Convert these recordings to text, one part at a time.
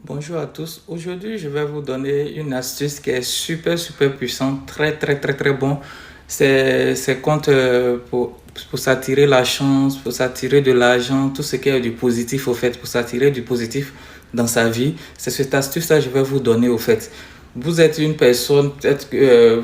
Bonjour à tous. Aujourd'hui, je vais vous donner une astuce qui est super puissante, très bon. C'est contre pour s'attirer la chance, pour s'attirer de l'argent, tout ce qui est du positif au fait, pour s'attirer du positif dans sa vie. C'est cette astuce-là que je vais vous donner au fait. Vous êtes une personne, peut-être que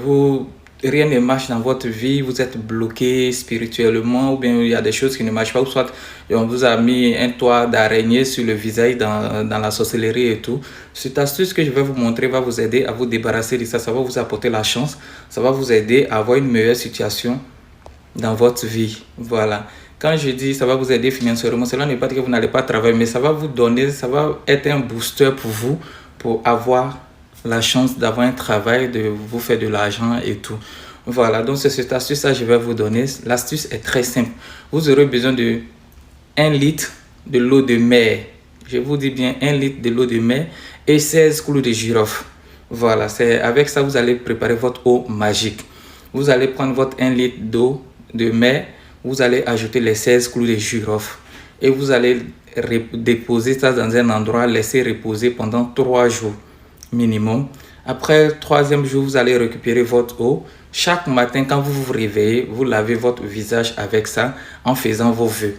rien ne marche dans votre vie, vous êtes bloqué spirituellement, ou bien il y a des choses qui ne marchent pas, ou soit on vous a mis un toit d'araignée sur le visage dans la sorcellerie et tout. Cette astuce que je vais vous montrer va vous aider à vous débarrasser de ça, ça va vous apporter la chance, ça va vous aider à avoir une meilleure situation dans votre vie. Voilà. Quand je dis ça va vous aider financièrement, cela n'est pas que vous n'allez pas travailler, mais ça va vous donner, ça va être un booster pour vous, pour avoir la chance d'avoir un travail, de vous faire de l'argent et tout. Voilà, donc c'est cette astuce-là que je vais vous donner. L'astuce est très simple. Vous aurez besoin de 1 litre de l'eau de mer. Je vous dis bien 1 litre de l'eau de mer et 16 clous de girofle. Voilà, c'est avec ça vous allez préparer votre eau magique. Vous allez prendre votre 1 litre d'eau de mer, vous allez ajouter les 16 clous de girofle et vous allez déposer ça dans un endroit, laisser reposer pendant 3 jours minimum. Après le 3e jour, vous allez récupérer votre eau. Chaque matin, quand vous vous réveillez, vous lavez votre visage avec ça en faisant vos vœux.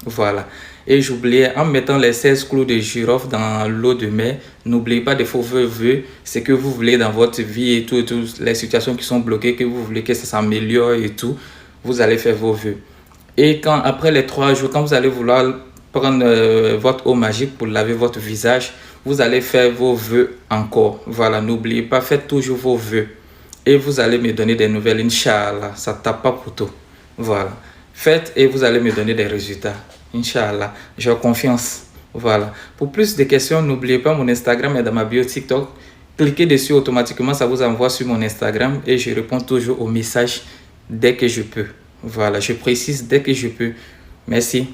Voilà. Et j'oubliais, en mettant les 16 clous de girofle dans l'eau de mer, n'oubliez pas de faire vos vœux, ce que vous voulez dans votre vie et tout, les situations qui sont bloquées, que vous voulez que ça s'améliore et tout, vous allez faire vos vœux. Et quand, après les 3 jours, quand vous allez vouloir prendre votre eau magique pour laver votre visage, vous allez faire vos vœux encore. Voilà, n'oubliez pas, faites toujours vos vœux. Et vous allez me donner des nouvelles, Inch'Allah, ça ne tape pas pour tout. Voilà. Faites et vous allez me donner des résultats. Inch'Allah, j'ai confiance. Voilà. Pour plus de questions, n'oubliez pas mon Instagram est dans ma bio TikTok. Cliquez dessus automatiquement, ça vous envoie sur mon Instagram et je réponds toujours aux messages dès que je peux. Voilà, je précise dès que je peux. Merci.